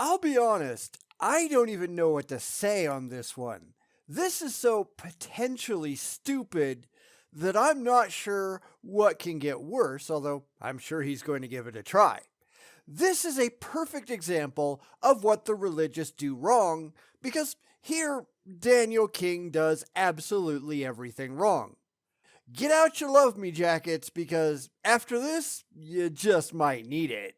I'll be honest, I don't even know what to say on this one. This is so potentially stupid that I'm not sure what can get worse, although I'm sure he's going to give it a try. This is a perfect example of what the religious do wrong, because here Daniel King does absolutely everything wrong. Get out your love me jackets, because after this, you just might need it.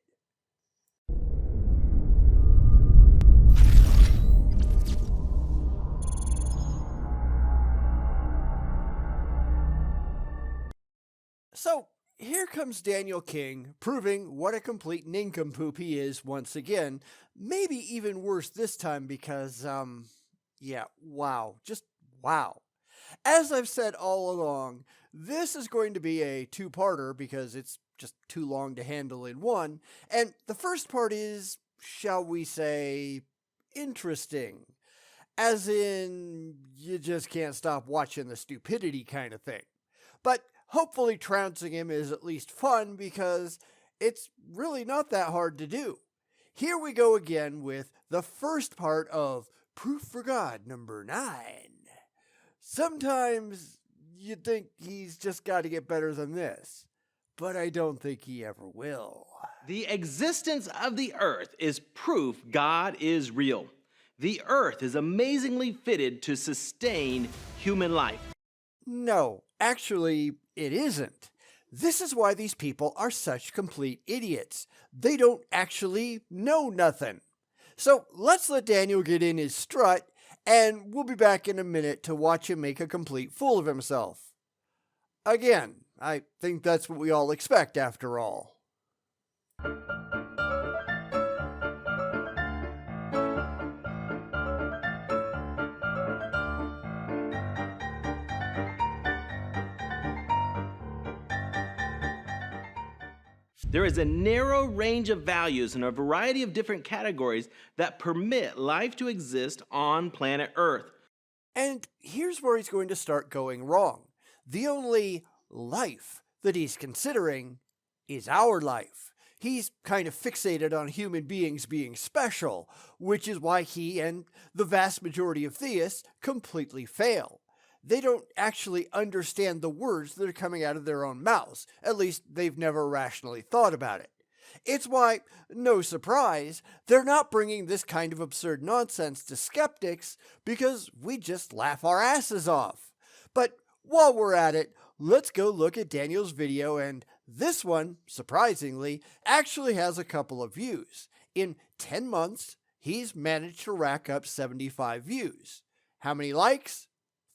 So here comes Daniel King, proving what a complete nincompoop he is once again. Maybe even worse this time because, yeah, wow. Just wow. As I've said all along, this is going to be a two-parter because it's just too long to handle in one. And the first part is, shall we say, interesting. As in, you just can't stop watching the stupidity kind of thing. But hopefully trouncing him is at least fun because it's really not that hard to do. Here we go again with the first part of Proof for God number 9. Sometimes you'd think he's just got to get better than this, but I don't think he ever will. The existence of the earth is proof God is real. The earth is amazingly fitted to sustain human life. No, actually, it isn't. This is why these people are such complete idiots. They don't actually know nothing. So let's let Daniel get in his strut, and we'll be back in a minute to watch him make a complete fool of himself. Again, I think that's what we all expect after all. There is a narrow range of values in a variety of different categories that permit life to exist on planet Earth. And here's where he's going to start going wrong. The only life that he's considering is our life. He's kind of fixated on human beings being special, which is why he and the vast majority of theists completely fail. They don't actually understand the words that are coming out of their own mouths. At least they've never rationally thought about it. It's why, no surprise, they're not bringing this kind of absurd nonsense to skeptics because we just laugh our asses off. But while we're at it, let's go look at Daniel's video, and this one, surprisingly, actually has a couple of views. In 10 months, he's managed to rack up 75 views. How many likes?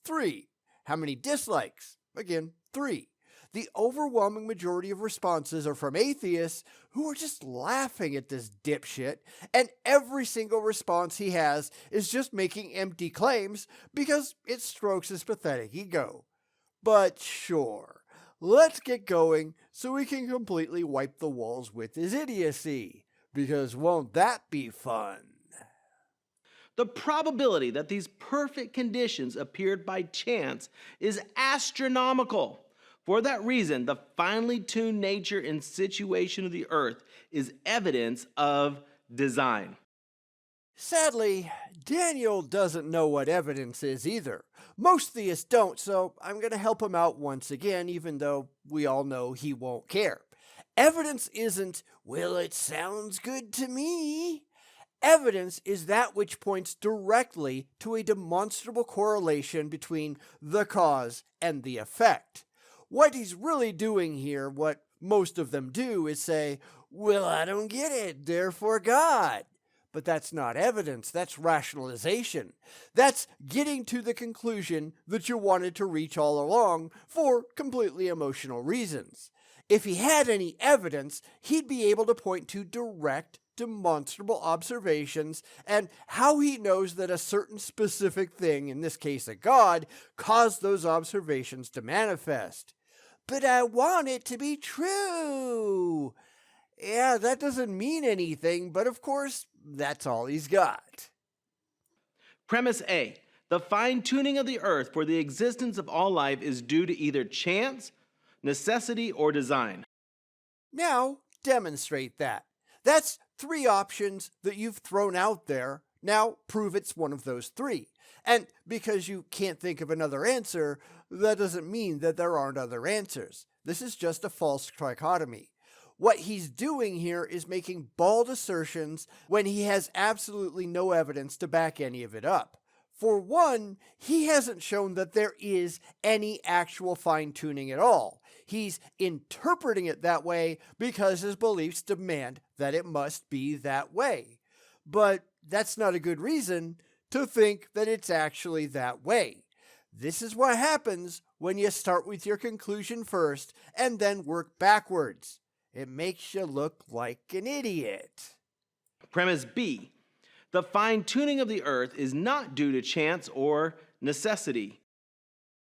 3. How many dislikes? Again, 3. The overwhelming majority of responses are from atheists who are just laughing at this dipshit, and every single response he has is just making empty claims because it strokes his pathetic ego. But sure, let's get going so we can completely wipe the walls with his idiocy, because won't that be fun? The probability that these perfect conditions appeared by chance is astronomical. For that reason, the finely tuned nature and situation of the earth is evidence of design. Sadly, Daniel doesn't know what evidence is either. Most theists don't, so I'm going to help him out once again, even though we all know he won't care. Evidence isn't, well, it sounds good to me. Evidence is that which points directly to a demonstrable correlation between the cause and the effect. What he's really doing here, what most of them do, is say, well, I don't get it, therefore God. But that's not evidence, that's rationalization. That's getting to the conclusion that you wanted to reach all along for completely emotional reasons. If he had any evidence, he'd be able to point to direct, demonstrable observations and how he knows that a certain specific thing, in this case a God, caused those observations to manifest. But I want it to be true. Yeah, that doesn't mean anything, but of course, that's all he's got. Premise A. The fine-tuning of the earth for the existence of all life is due to either chance, necessity, or design. Now, demonstrate that. That's 3 options that you've thrown out there. Now prove it's one of those 3. And because you can't think of another answer, that doesn't mean that there aren't other answers. This is just a false trichotomy. What he's doing here is making bald assertions when he has absolutely no evidence to back any of it up. For one, he hasn't shown that there is any actual fine-tuning at all. He's interpreting it that way because his beliefs demand that it must be that way. But that's not a good reason to think that it's actually that way. This is what happens when you start with your conclusion first and then work backwards. It makes you look like an idiot. Premise B. The fine-tuning of the earth is not due to chance or necessity.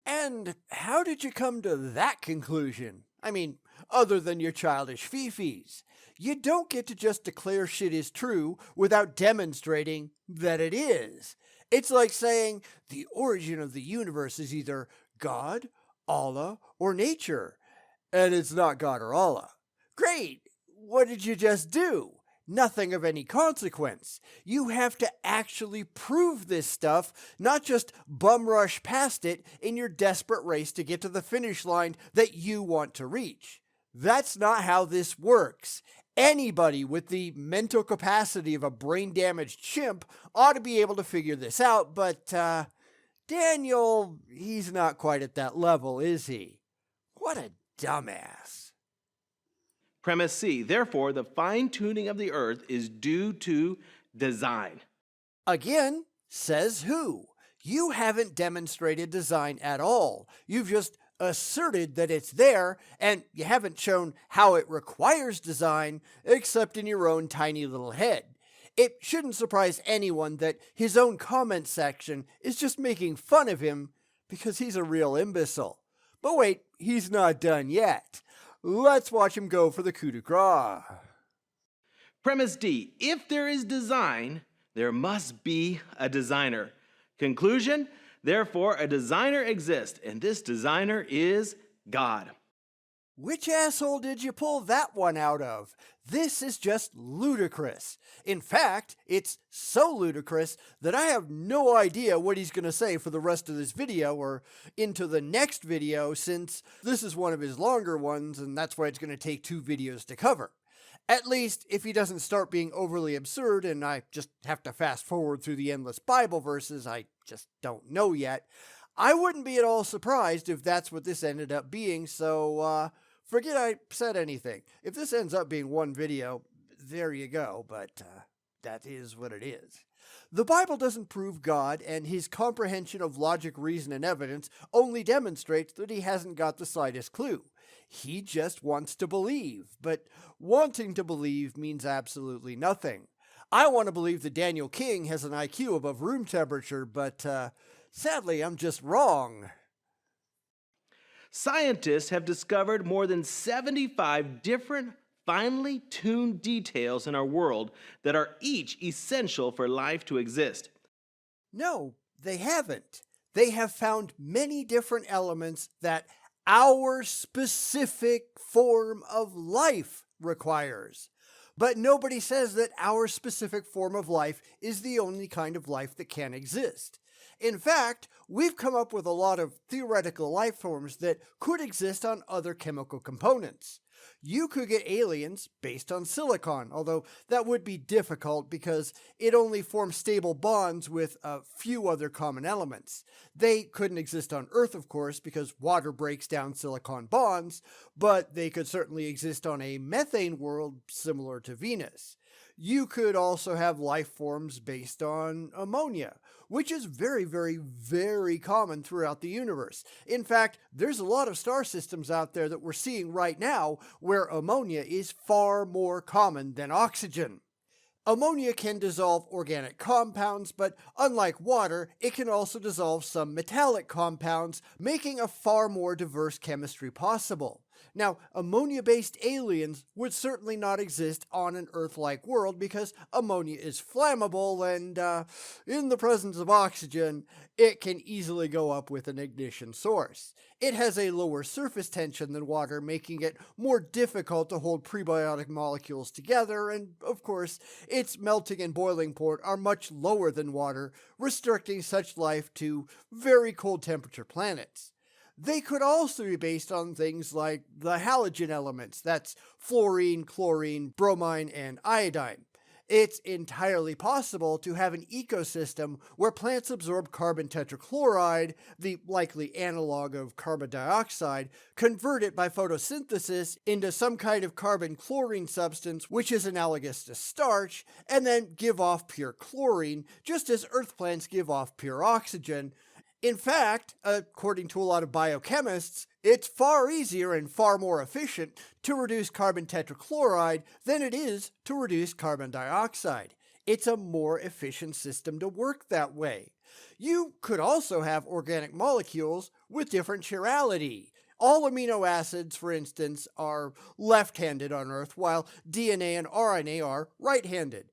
And how did you come to that conclusion? I mean, other than your childish fifis. You don't get to just declare shit is true without demonstrating that it is. It's like saying the origin of the universe is either God, Allah, or nature. And it's not God or Allah. Great! What did you just do? Nothing of any consequence. You have to actually prove this stuff, not just bum rush past it in your desperate race to get to the finish line that you want to reach. That's not how this works. Anybody with the mental capacity of a brain-damaged chimp ought to be able to figure this out, but Daniel, he's not quite at that level, is he? What a dumbass. Premise C. Therefore, the fine-tuning of the earth is due to design. Again, says who? You haven't demonstrated design at all. You've just asserted that it's there, and you haven't shown how it requires design, except in your own tiny little head. It shouldn't surprise anyone that his own comment section is just making fun of him because he's a real imbecile. But wait, he's not done yet. Let's watch him go for the coup de grace. Premise D. If there is design, there must be a designer. Conclusion, therefore, a designer exists, and this designer is God. Which asshole did you pull that one out of? This is just ludicrous. In fact, it's so ludicrous that I have no idea what he's going to say for the rest of this video or into the next video, since this is one of his longer ones and that's why it's going to take 2 videos to cover. At least if he doesn't start being overly absurd and I just have to fast forward through the endless Bible verses I just don't know yet. I wouldn't be at all surprised if that's what this ended up being, so forget I said anything. If this ends up being one video, there you go, but that is what it is. The Bible doesn't prove God, and his comprehension of logic, reason, and evidence only demonstrates that he hasn't got the slightest clue. He just wants to believe, but wanting to believe means absolutely nothing. I want to believe that Daniel King has an IQ above room temperature, but sadly, I'm just wrong. Scientists have discovered more than 75 different finely tuned details in our world that are each essential for life to exist. No, they haven't. They have found many different elements that our specific form of life requires. But nobody says that our specific form of life is the only kind of life that can exist. In fact, we've come up with a lot of theoretical life forms that could exist on other chemical components. You could get aliens based on silicon, although that would be difficult because it only forms stable bonds with a few other common elements. They couldn't exist on Earth, of course, because water breaks down silicon bonds, but they could certainly exist on a methane world similar to Venus. You could also have life forms based on ammonia, which is very, very, very common throughout the universe. In fact, there's a lot of star systems out there that we're seeing right now where ammonia is far more common than oxygen. Ammonia can dissolve organic compounds, but unlike water, it can also dissolve some metallic compounds, making a far more diverse chemistry possible. Now, ammonia-based aliens would certainly not exist on an Earth-like world because ammonia is flammable and, in the presence of oxygen, it can easily go up with an ignition source. It has a lower surface tension than water, making it more difficult to hold prebiotic molecules together, and of course, its melting and boiling point are much lower than water, restricting such life to very cold temperature planets. They could also be based on things like the halogen elements, that's fluorine, chlorine, bromine, and iodine. It's entirely possible to have an ecosystem where plants absorb carbon tetrachloride, the likely analog of carbon dioxide, convert it by photosynthesis into some kind of carbon chlorine substance which is analogous to starch, and then give off pure chlorine, just as earth plants give off pure oxygen. In fact, according to a lot of biochemists, it's far easier and far more efficient to reduce carbon tetrachloride than it is to reduce carbon dioxide. It's a more efficient system to work that way. You could also have organic molecules with different chirality. All amino acids, for instance, are left-handed on Earth, while DNA and RNA are right-handed.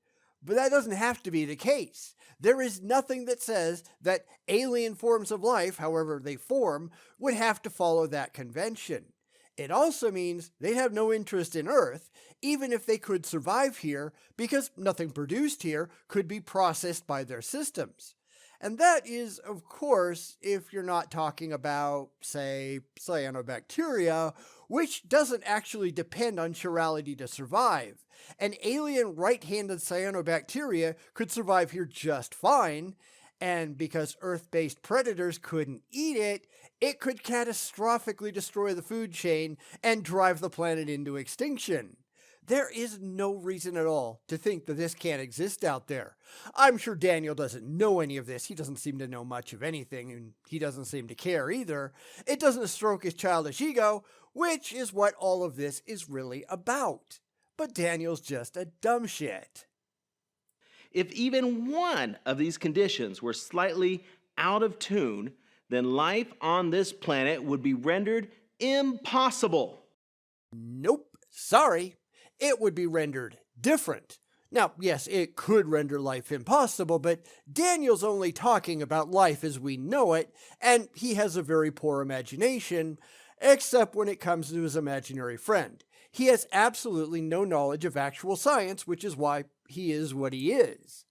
But that doesn't have to be the case. There is nothing that says that alien forms of life, however they form, would have to follow that convention. It also means they'd have no interest in Earth, even if they could survive here, because nothing produced here could be processed by their systems. And that is, of course, if you're not talking about, say, cyanobacteria, which doesn't actually depend on chirality to survive. An alien right-handed cyanobacteria could survive here just fine, and because Earth-based predators couldn't eat it, it could catastrophically destroy the food chain and drive the planet into extinction. There is no reason at all to think that this can't exist out there. I'm sure Daniel doesn't know any of this. He doesn't seem to know much of anything, and he doesn't seem to care either. It doesn't stroke his childish ego, which is what all of this is really about. But Daniel's just a dumb shit. If even one of these conditions were slightly out of tune, then life on this planet would be rendered impossible. Nope, sorry. It would be rendered different. Now, yes, it could render life impossible, but Daniel's only talking about life as we know it, and he has a very poor imagination, except when it comes to his imaginary friend. He has absolutely no knowledge of actual science, which is why he is what he is.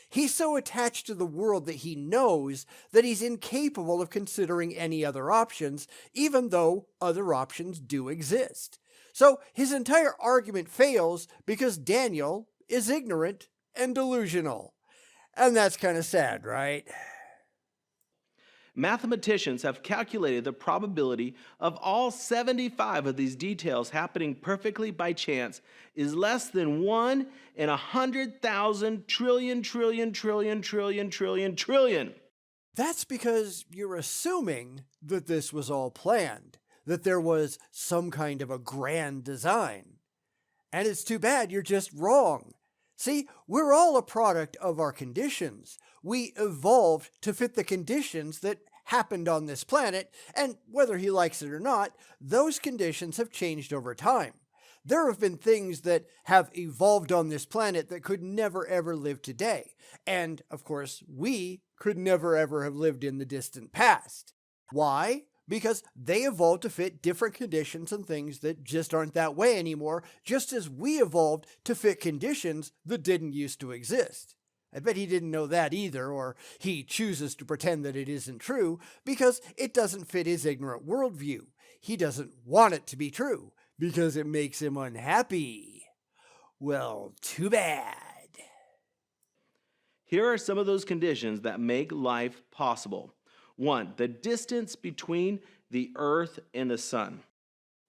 He's so attached to the world that he knows that he's incapable of considering any other options, even though other options do exist. So his entire argument fails because Daniel is ignorant and delusional. And that's kind of sad, right? Mathematicians have calculated the probability of all 75 of these details happening perfectly by chance is less than 1 in 100,000 trillion. That's because you're assuming that this was all planned, that there was some kind of a grand design. And it's too bad you're just wrong. See, we're all a product of our conditions. We evolved to fit the conditions that happened on this planet, and whether he likes it or not, those conditions have changed over time. There have been things that have evolved on this planet that could never ever live today. And, of course, we could never ever have lived in the distant past. Why? Because they evolved to fit different conditions and things that just aren't that way anymore, just as we evolved to fit conditions that didn't used to exist. I bet he didn't know that either, or he chooses to pretend that it isn't true because it doesn't fit his ignorant worldview. He doesn't want it to be true because it makes him unhappy. Well, too bad. Here are some of those conditions that make life possible. 1. The distance between the Earth and the Sun.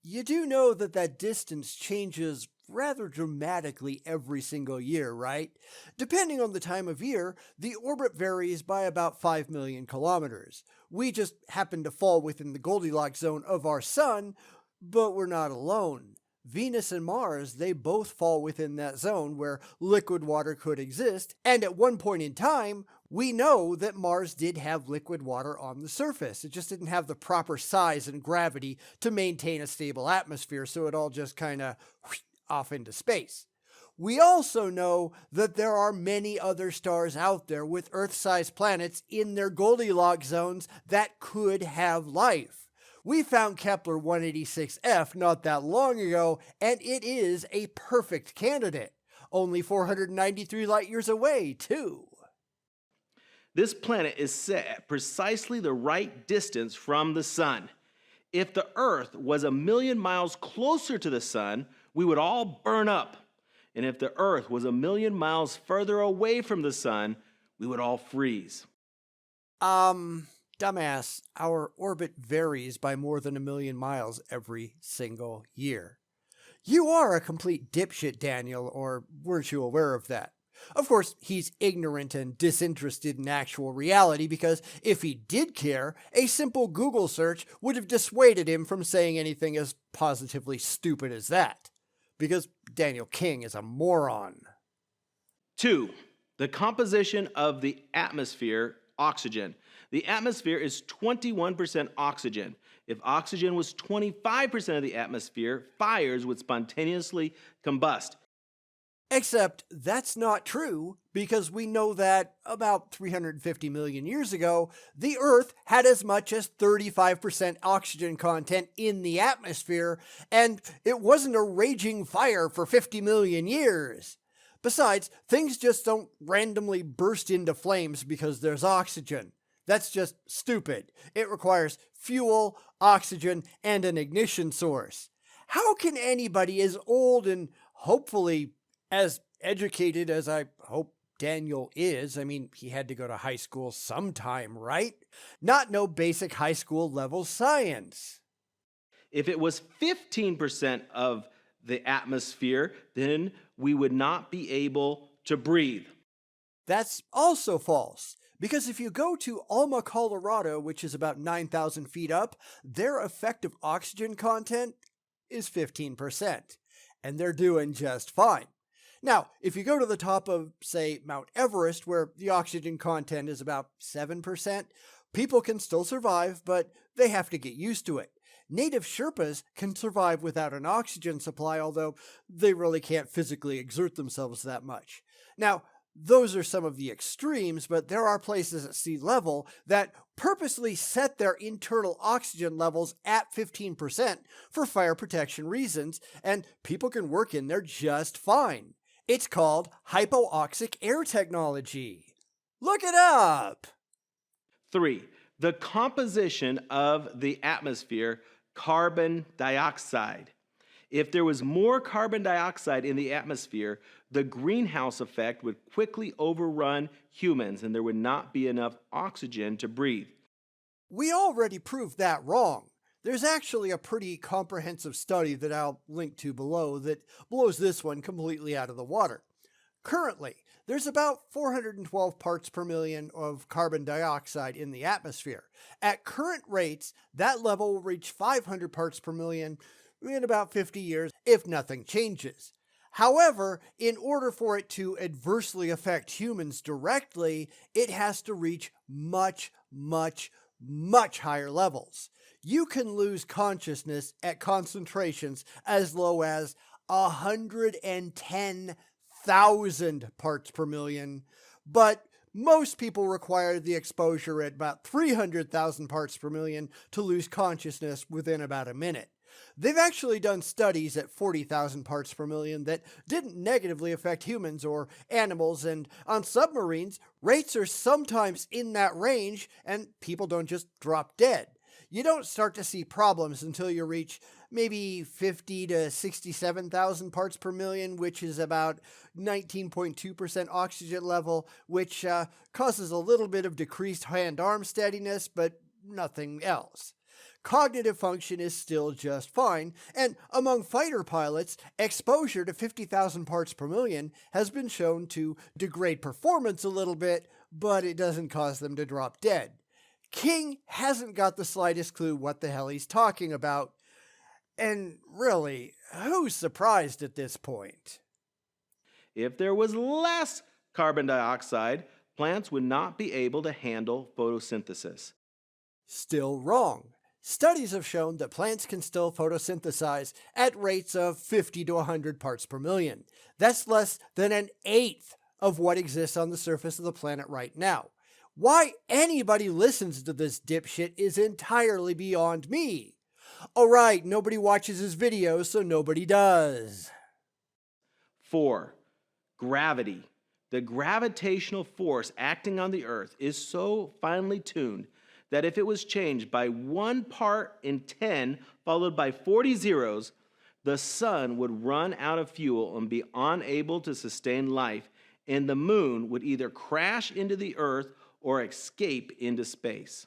You do know that that distance changes rather dramatically every single year, right? Depending on the time of year, the orbit varies by about 5 million kilometers. We just happen to fall within the Goldilocks zone of our sun, but we're not alone. Venus and Mars, they both fall within that zone where liquid water could exist, and at one point in time, we know that Mars did have liquid water on the surface. It just didn't have the proper size and gravity to maintain a stable atmosphere, so it all just kind of off into space. We also know that there are many other stars out there with Earth-sized planets in their Goldilocks zones that could have life. We found Kepler 186f not that long ago, and it is a perfect candidate. Only 493 light years away, too. This planet is set at precisely the right distance from the sun. If the Earth was 1,000,000 miles closer to the sun, we would all burn up. And if the Earth was 1,000,000 miles further away from the sun, we would all freeze. Dumbass, our orbit varies by more than 1,000,000 miles every single year. You are a complete dipshit, Daniel, or weren't you aware of that? Of course, he's ignorant and disinterested in actual reality because if he did care, a simple Google search would have dissuaded him from saying anything as positively stupid as that. Because Daniel King is a moron. 2. The composition of the atmosphere, oxygen. The atmosphere is 21% oxygen. If oxygen was 25% of the atmosphere, fires would spontaneously combust. Except that's not true because we know that about 350 million years ago, the Earth had as much as 35% oxygen content in the atmosphere, and it wasn't a raging fire for 50 million years. Besides, things just don't randomly burst into flames because there's oxygen. That's just stupid. It requires fuel, oxygen, and an ignition source. How can anybody as old and hopefully as educated as I hope Daniel is, I mean, he had to go to high school sometime, right? Not know basic high school level science? If it was 15% of the atmosphere, then we would not be able to breathe. That's also false. Because if you go to Alma, Colorado, which is about 9,000 feet up, their effective oxygen content is 15%. And they're doing just fine. Now, if you go to the top of, say, Mount Everest, where the oxygen content is about 7%, people can still survive, but they have to get used to it. Native Sherpas can survive without an oxygen supply, although they really can't physically exert themselves that much. Now, those are some of the extremes, but there are places at sea level that purposely set their internal oxygen levels at 15% for fire protection reasons, and people can work in there just fine. It's called hypoxic air technology. Look it up! 3. The composition of the atmosphere, carbon dioxide. If there was more carbon dioxide in the atmosphere, the greenhouse effect would quickly overrun humans and there would not be enough oxygen to breathe. We already proved that wrong. There's actually a pretty comprehensive study that I'll link to below that blows this one completely out of the water. Currently, there's about 412 parts per million of carbon dioxide in the atmosphere. At current rates, that level will reach 500 parts per million in about 50 years if nothing changes. However, in order for it to adversely affect humans directly, it has to reach much, much, much higher levels. You can lose consciousness at concentrations as low as 110,000 parts per million, but most people require the exposure at about 300,000 parts per million to lose consciousness within about a minute. They've actually done studies at 40,000 parts per million that didn't negatively affect humans or animals, and on submarines, rates are sometimes in that range and people don't just drop dead. You don't start to see problems until you reach maybe 50 to 67,000 parts per million, which is about 19.2% oxygen level, which causes a little bit of decreased hand-arm steadiness, but nothing else. Cognitive function is still just fine, and among fighter pilots, exposure to 50,000 parts per million has been shown to degrade performance a little bit, but it doesn't cause them to drop dead. King hasn't got the slightest clue what the hell he's talking about. And really, who's surprised at this point? If there was less carbon dioxide, plants would not be able to handle photosynthesis. Still wrong. Studies have shown that plants can still photosynthesize at rates of 50 to 100 parts per million. That's less than an eighth of what exists on the surface of the planet right now. Why anybody listens to this dipshit is entirely beyond me. Alright, nobody watches his videos, so nobody does. 4. Gravity. The gravitational force acting on the Earth is so finely tuned that if it was changed by 1 part in 10 followed by 40 zeros, the sun would run out of fuel and be unable to sustain life, and the moon would either crash into the Earth or escape into space.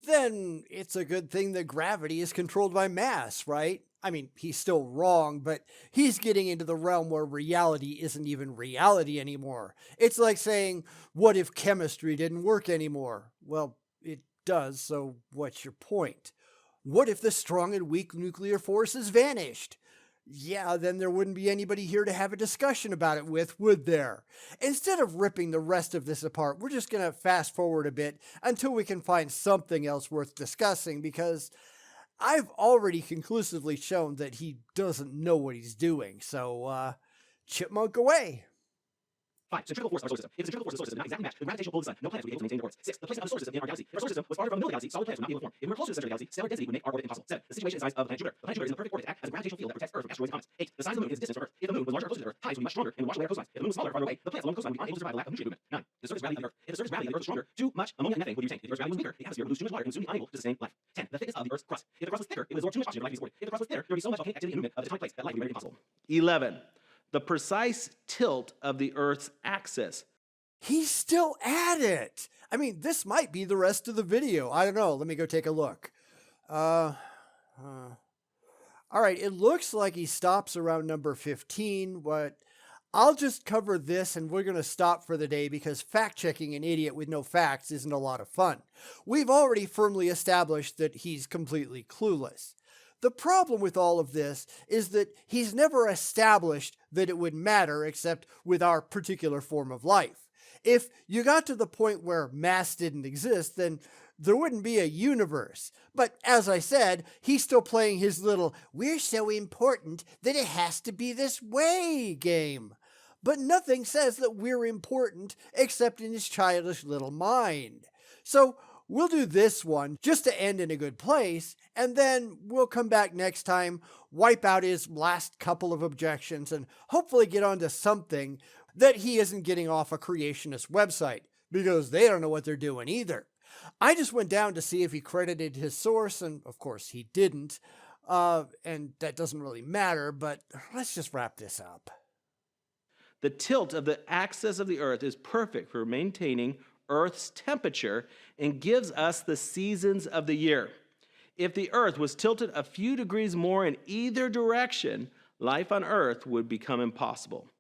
Then it's a good thing that gravity is controlled by mass, right? I mean, he's still wrong, but he's getting into the realm where reality isn't even reality anymore. It's like saying, what if chemistry didn't work anymore? Well, it does, so what's your point? What if the strong and weak nuclear forces vanished? Yeah, then there wouldn't be anybody here to have a discussion about it with, would there? Instead of ripping the rest of this apart, we're just going to fast forward a bit until we can find something else worth discussing, because I've already conclusively shown that he doesn't know what he's doing, so, chipmunk away. 5. Centrifugal force of our solar system. If the centrifugal force of the solar system did not exactly match the gravitational pull of the sun, no planets would be able to maintain their orbits. 6. The placement of the solar system in our galaxy. If our solar system was farther from the middle of the galaxy, solid planets would not be able to form. If we were closer to the center of the galaxy, stellar density would make our orbit impossible. 7. The situation and size of the planet Jupiter. The planet Jupiter is in the perfect orbit to act as a gravitational field that protects Earth from asteroids and comets. 8. The size of the moon is the distance from Earth. If the moon was larger or closer to Earth, tides would be much stronger and would wash away our coastlines. If the moon was smaller or farther away, the plants along the coastline would be unable to survive the lack of nutrient movement. 9. The surface gravity of the Earth. If the surface gravity of the Earth was stronger, too much ammonia and methane would be retained. If the Earth's gravity was weaker, the atmosphere would lose too much water and would soon be unable to sustain life. 10. The thickness of the Earth's crust. If the crust was thicker, it would absorb too much oxygen for life to be supported. If the crust was thinner, there would be so much volcanic activity and movement of the tectonic plates that life would be very impossible. 11. The precise tilt of the Earth's axis. He's still at it. I mean, this might be the rest of the video. I don't know. Let me go take a look. All right, it looks like he stops around number 15, but I'll just cover this and we're going to stop for the day because fact-checking an idiot with no facts isn't a lot of fun. We've already firmly established that he's completely clueless. The problem with all of this is that he's never established that it would matter except with our particular form of life. If you got to the point where mass didn't exist, then there wouldn't be a universe. But as I said, he's still playing his little, we're so important that it has to be this way game. But nothing says that we're important except in his childish little mind. So we'll do this one just to end in a good place, and then we'll come back next time, wipe out his last couple of objections, and hopefully get onto something that he isn't getting off a creationist website, because they don't know what they're doing either. I just went down to see if he credited his source, and of course he didn't, and that doesn't really matter, but let's just wrap this up. The tilt of the axis of the Earth is perfect for maintaining Earth's temperature and gives us the seasons of the year. If the Earth was tilted a few degrees more in either direction, life on Earth would become impossible.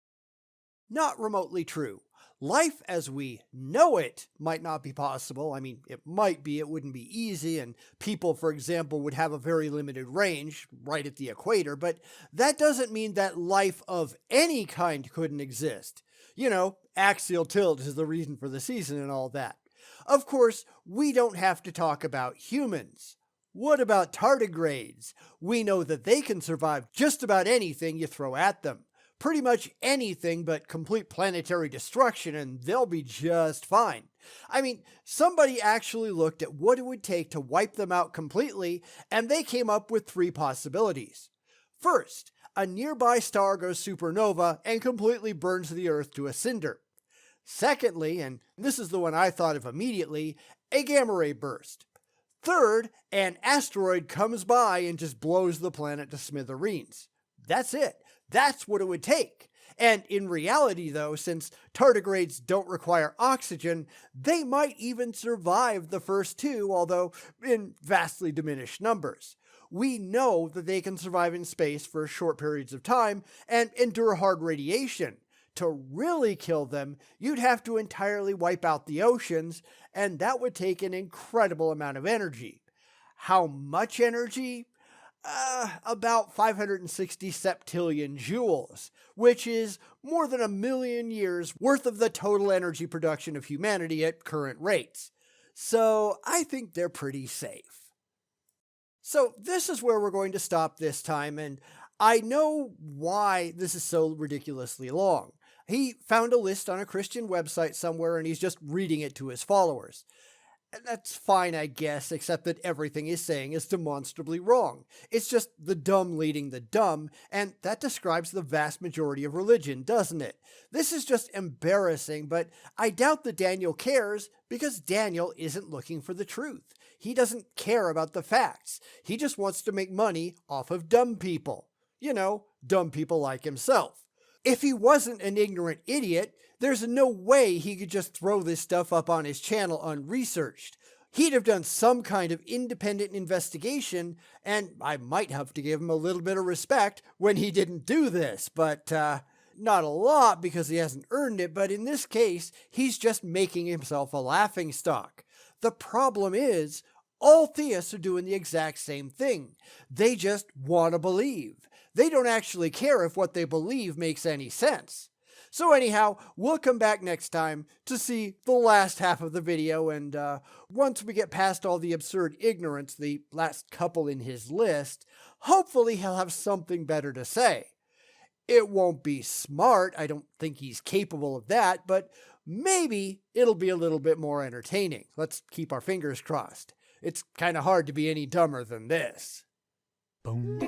Not remotely true. Life as we know it might not be possible. I mean, it might be, it wouldn't be easy, and people, for example, would have a very limited range right at the equator, but that doesn't mean that life of any kind couldn't exist. You know, axial tilt is the reason for the season and all that. Of course, we don't have to talk about humans. What about tardigrades? We know that they can survive just about anything you throw at them. Pretty much anything but complete planetary destruction, and they'll be just fine. I mean, somebody actually looked at what it would take to wipe them out completely, and they came up with 3 possibilities. First, a nearby star goes supernova and completely burns the Earth to a cinder. Secondly, and this is the one I thought of immediately, a gamma ray burst. Third, an asteroid comes by and just blows the planet to smithereens. That's it. That's what it would take. And in reality, though, since tardigrades don't require oxygen, they might even survive the first 2, although in vastly diminished numbers. We know that they can survive in space for short periods of time and endure hard radiation. To really kill them, you'd have to entirely wipe out the oceans, and that would take an incredible amount of energy. How much energy? About 560 septillion joules, which is more than 1,000,000 years worth of the total energy production of humanity at current rates. So I think they're pretty safe. So this is where we're going to stop this time, and I know why this is so ridiculously long. He found a list on a Christian website somewhere and he's just reading it to his followers. And that's fine, I guess, except that everything he's saying is demonstrably wrong. It's just the dumb leading the dumb, and that describes the vast majority of religion, doesn't it? This is just embarrassing, but I doubt that Daniel cares because Daniel isn't looking for the truth. He doesn't care about the facts. He just wants to make money off of dumb people. You know, dumb people like himself. If he wasn't an ignorant idiot, there's no way he could just throw this stuff up on his channel unresearched. He'd have done some kind of independent investigation, and I might have to give him a little bit of respect when he didn't do this, but not a lot because he hasn't earned it, but in this case, he's just making himself a laughingstock. The problem is, all theists are doing the exact same thing. They just want to believe. They don't actually care if what they believe makes any sense. So anyhow, we'll come back next time to see the last half of the video, and once we get past all the absurd ignorance, the last couple in his list, hopefully he'll have something better to say. It won't be smart, I don't think he's capable of that, but maybe it'll be a little bit more entertaining. Let's keep our fingers crossed. It's kind of hard to be any dumber than this. Bum